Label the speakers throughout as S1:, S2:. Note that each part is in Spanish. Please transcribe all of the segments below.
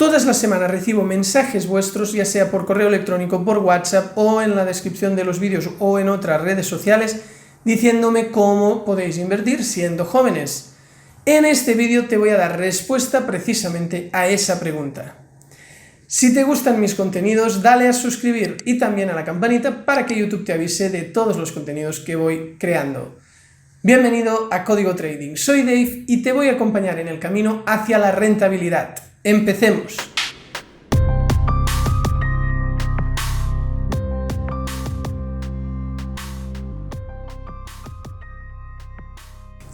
S1: Todas las semanas recibo mensajes vuestros, ya sea por correo electrónico, por WhatsApp o en la descripción de los vídeos o en otras redes sociales, diciéndome cómo podéis invertir siendo jóvenes. En este vídeo te voy a dar respuesta precisamente a esa pregunta. Si te gustan mis contenidos, dale a suscribir y también a la campanita para que YouTube te avise de todos los contenidos que voy creando. Bienvenido a Código Trading, soy Dave y te voy a acompañar en el camino hacia la rentabilidad. ¡Empecemos!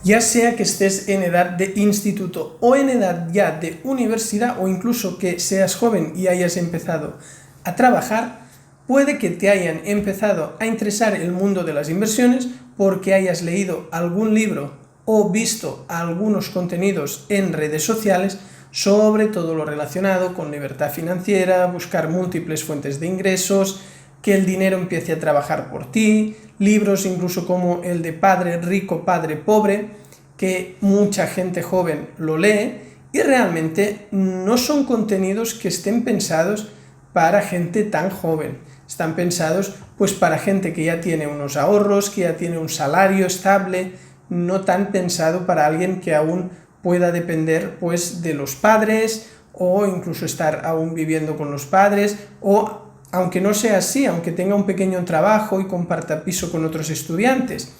S1: Ya sea que estés en edad de instituto o en edad ya de universidad o incluso que seas joven y hayas empezado a trabajar, puede que te hayan empezado a interesar el mundo de las inversiones porque hayas leído algún libro o visto algunos contenidos en redes sociales sobre todo lo relacionado con libertad financiera, buscar múltiples fuentes de ingresos, que el dinero empiece a trabajar por ti, libros incluso como el de Padre Rico, Padre Pobre, que mucha gente joven lo lee y realmente no son contenidos que estén pensados para gente tan joven. Están pensados pues para gente que ya tiene unos ahorros, que ya tiene un salario estable, no tan pensado para alguien que aún pueda depender pues de los padres o incluso estar aún viviendo con los padres o aunque no sea así, aunque tenga un pequeño trabajo y comparta piso con otros estudiantes.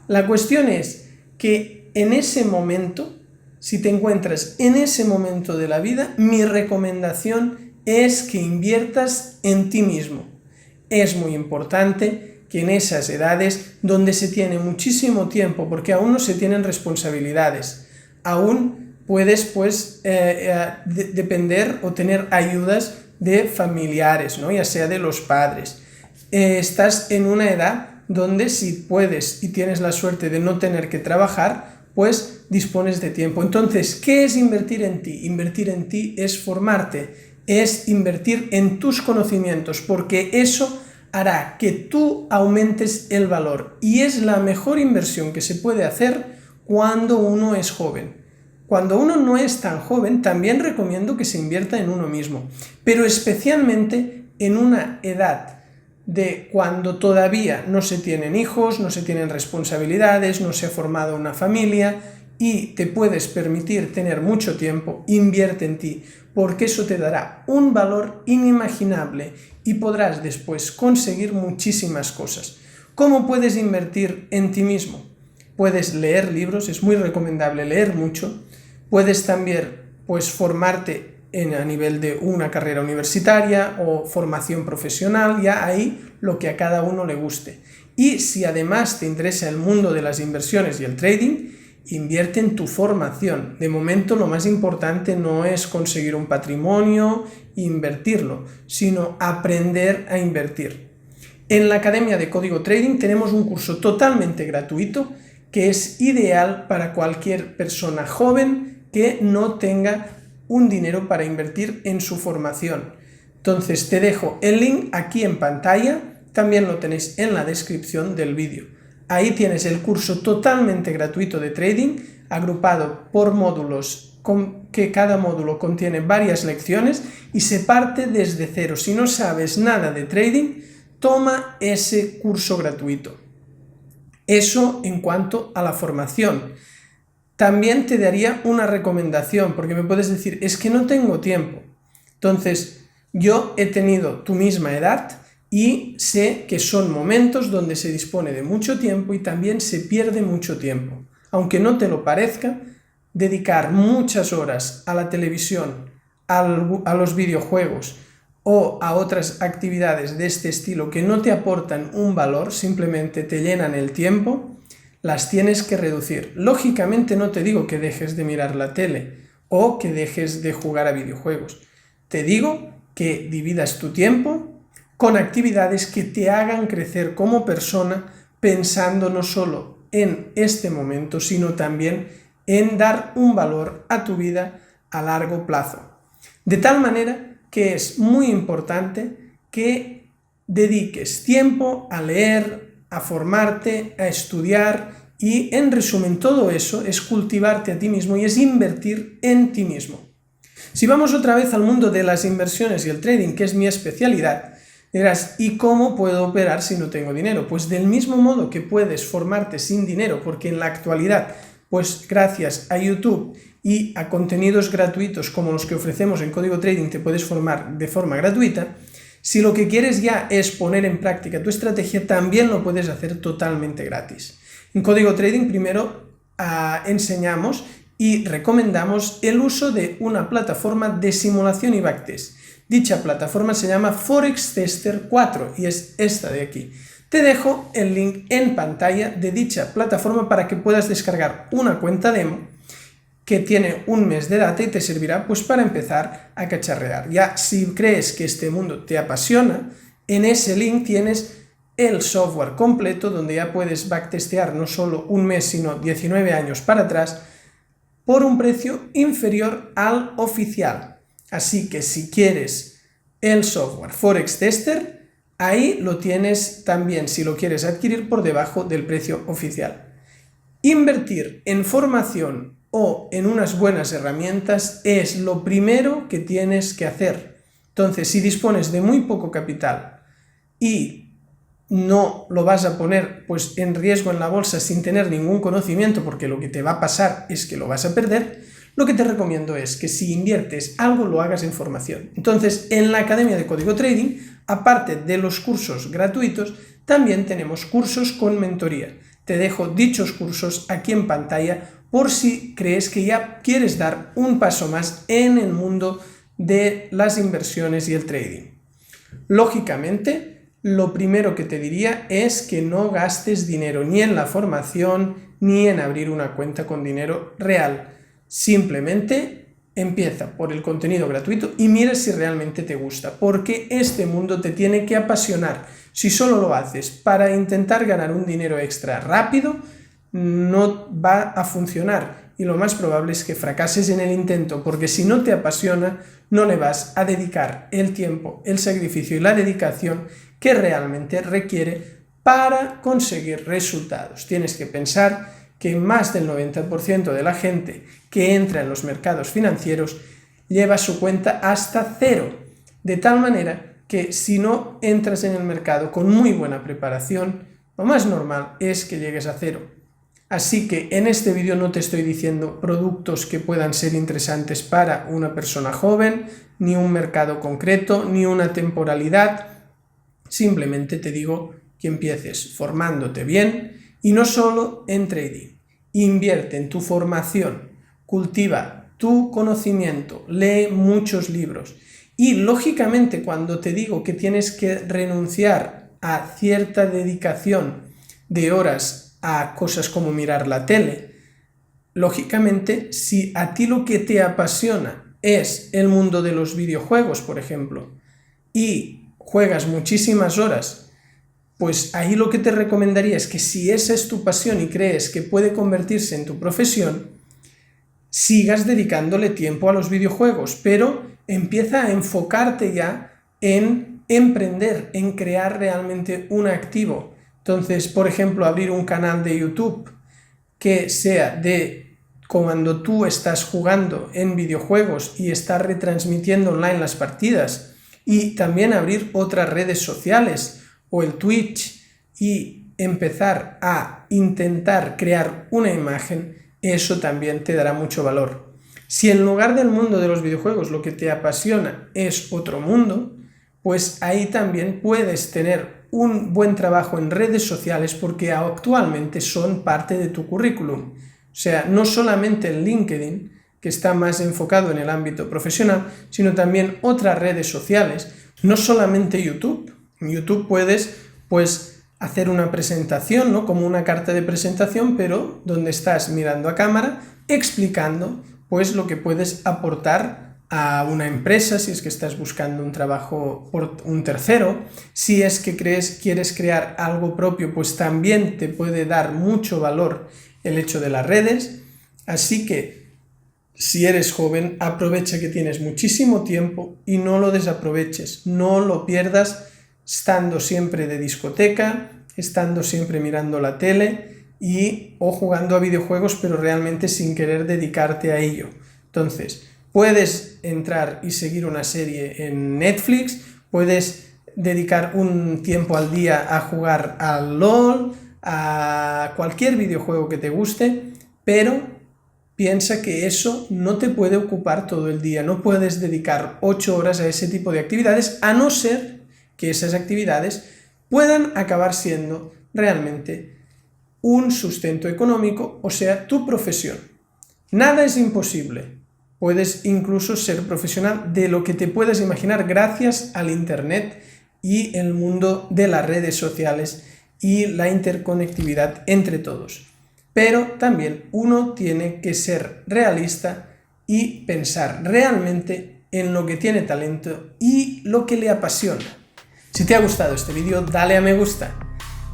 S1: La cuestión es que en ese momento, si te encuentras en ese momento de la vida, mi recomendación es que inviertas en ti mismo. Es muy importante que en esas edades donde se tiene muchísimo tiempo, porque aún no se tienen responsabilidades, aún puedes pues depender o tener ayudas de familiares, ¿no? Ya sea de los padres. Estás en una edad donde si puedes y tienes la suerte de no tener que trabajar, pues dispones de tiempo. Entonces, ¿qué es invertir en ti? Invertir en ti es formarte, es invertir en tus conocimientos, porque eso hará que tú aumentes el valor y es la mejor inversión que se puede hacer cuando uno es joven. Cuando uno no es tan joven, también recomiendo que se invierta en uno mismo, pero especialmente en una edad de cuando todavía no se tienen hijos, no se tienen responsabilidades, no se ha formado una familia y te puedes permitir tener mucho tiempo, invierte en ti, porque eso te dará un valor inimaginable y podrás después conseguir muchísimas cosas. ¿Cómo puedes invertir en ti mismo? Puedes leer libros, es muy recomendable leer mucho. Puedes también pues, formarte a nivel de una carrera universitaria o formación profesional, ya ahí lo que a cada uno le guste. Y si además te interesa el mundo de las inversiones y el trading, invierte en tu formación. De momento lo más importante no es conseguir un patrimonio e invertirlo, sino aprender a invertir. En la Academia de Código Trading tenemos un curso totalmente gratuito que es ideal para cualquier persona joven que no tenga un dinero para invertir en su formación. Entonces te dejo el link aquí en pantalla, también lo tenéis en la descripción del vídeo. Ahí tienes el curso totalmente gratuito de trading, agrupado por módulos, que cada módulo contiene varias lecciones y se parte desde cero. Si no sabes nada de trading, toma ese curso gratuito. Eso en cuanto a la formación. También te daría una recomendación, porque me puedes decir, es que no tengo tiempo. Entonces, yo he tenido tu misma edad y sé que son momentos donde se dispone de mucho tiempo y también se pierde mucho tiempo. Aunque no te lo parezca, dedicar muchas horas a la televisión, a los videojuegos o a otras actividades de este estilo que no te aportan un valor, simplemente te llenan el tiempo, las tienes que reducir. Lógicamente no te digo que dejes de mirar la tele o que dejes de jugar a videojuegos. Te digo que dividas tu tiempo con actividades que te hagan crecer como persona, pensando no solo en este momento, sino también en dar un valor a tu vida a largo plazo. De tal manera que es muy importante que dediques tiempo a leer, a formarte, a estudiar y, en resumen, todo eso es cultivarte a ti mismo y es invertir en ti mismo. Si vamos otra vez al mundo de las inversiones y el trading, que es mi especialidad, dirás, ¿y cómo puedo operar si no tengo dinero? Pues del mismo modo que puedes formarte sin dinero, porque en la actualidad, pues gracias a YouTube y a contenidos gratuitos como los que ofrecemos en Código Trading, te puedes formar de forma gratuita. Si lo que quieres ya es poner en práctica tu estrategia, también lo puedes hacer totalmente gratis. En Código Trading primero enseñamos y recomendamos el uso de una plataforma de simulación y backtest. Dicha plataforma se llama Forex Tester 4 y es esta de aquí. Te dejo el link en pantalla de dicha plataforma para que puedas descargar una cuenta demo que tiene un mes de data y te servirá pues para empezar a cacharrear. Ya si crees que este mundo te apasiona, en ese link tienes el software completo donde ya puedes backtestear no solo un mes sino 19 años para atrás por un precio inferior al oficial. Así que si quieres el software Forex Tester, ahí lo tienes también si lo quieres adquirir por debajo del precio oficial. Invertir en formación o en unas buenas herramientas es lo primero que tienes que hacer. Entonces, si dispones de muy poco capital y no lo vas a poner pues en riesgo en la bolsa sin tener ningún conocimiento, porque lo que te va a pasar es que lo vas a perder, lo que te recomiendo es que si inviertes algo lo hagas en formación. Entonces, en la Academia de Código Trading, aparte de los cursos gratuitos, también tenemos cursos con mentoría. Te dejo dichos cursos aquí en pantalla por si crees que ya quieres dar un paso más en el mundo de las inversiones y el trading. Lógicamente, lo primero que te diría es que no gastes dinero ni en la formación ni en abrir una cuenta con dinero real. Simplemente empieza por el contenido gratuito y mira si realmente te gusta, porque este mundo te tiene que apasionar. Si solo lo haces para intentar ganar un dinero extra rápido, no va a funcionar y lo más probable es que fracases en el intento, porque si no te apasiona, no le vas a dedicar el tiempo, el sacrificio y la dedicación que realmente requiere para conseguir resultados. Tienes que pensar que más del 90% de la gente que entra en los mercados financieros lleva su cuenta hasta cero, de tal manera que si no entras en el mercado con muy buena preparación, lo más normal es que llegues a cero. Así que en este vídeo no te estoy diciendo productos que puedan ser interesantes para una persona joven, ni un mercado concreto, ni una temporalidad. Simplemente te digo que empieces formándote bien y no solo en trading. Invierte en tu formación, cultiva tu conocimiento, lee muchos libros. Y lógicamente cuando te digo que tienes que renunciar a cierta dedicación de horas a cosas como mirar la tele, lógicamente si a ti lo que te apasiona es el mundo de los videojuegos, por ejemplo, y juegas muchísimas horas, pues ahí lo que te recomendaría es que si esa es tu pasión y crees que puede convertirse en tu profesión, sigas dedicándole tiempo a los videojuegos, pero empieza a enfocarte ya en emprender, en crear realmente un activo. Entonces, por ejemplo, abrir un canal de YouTube que sea de cuando tú estás jugando en videojuegos y estás retransmitiendo online las partidas, y también abrir otras redes sociales o el Twitch y empezar a intentar crear una imagen, eso también te dará mucho valor. Si en lugar del mundo de los videojuegos lo que te apasiona es otro mundo, pues ahí también puedes tener un buen trabajo en redes sociales porque actualmente son parte de tu currículum. O sea, no solamente el LinkedIn, que está más enfocado en el ámbito profesional, sino también otras redes sociales, no solamente YouTube. En YouTube puedes, pues, hacer una presentación, ¿no? Como una carta de presentación, pero donde estás mirando a cámara, explicando, pues, lo que puedes aportar a una empresa, si es que estás buscando un trabajo por un tercero. Si es que quieres crear algo propio, pues también te puede dar mucho valor el hecho de las redes. Así que si eres joven, aprovecha que tienes muchísimo tiempo y no lo desaproveches, no lo pierdas estando siempre de discoteca, estando siempre mirando la tele o jugando a videojuegos, pero realmente sin querer dedicarte a ello. Entonces, Puedes entrar y seguir una serie en Netflix, puedes dedicar un tiempo al día a jugar al LOL, a cualquier videojuego que te guste, pero piensa que eso no te puede ocupar todo el día, no puedes dedicar 8 horas a ese tipo de actividades, a no ser que esas actividades puedan acabar siendo realmente un sustento económico, o sea, tu profesión. Nada es imposible. Puedes incluso ser profesional de lo que te puedas imaginar gracias al Internet y el mundo de las redes sociales y la interconectividad entre todos. Pero también uno tiene que ser realista y pensar realmente en lo que tiene talento y lo que le apasiona. Si te ha gustado este vídeo, dale a me gusta.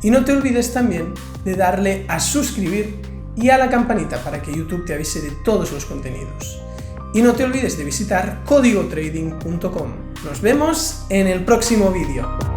S1: Y no te olvides también de darle a suscribir y a la campanita para que YouTube te avise de todos los contenidos. Y no te olvides de visitar códigotrading.com. Nos vemos en el próximo vídeo.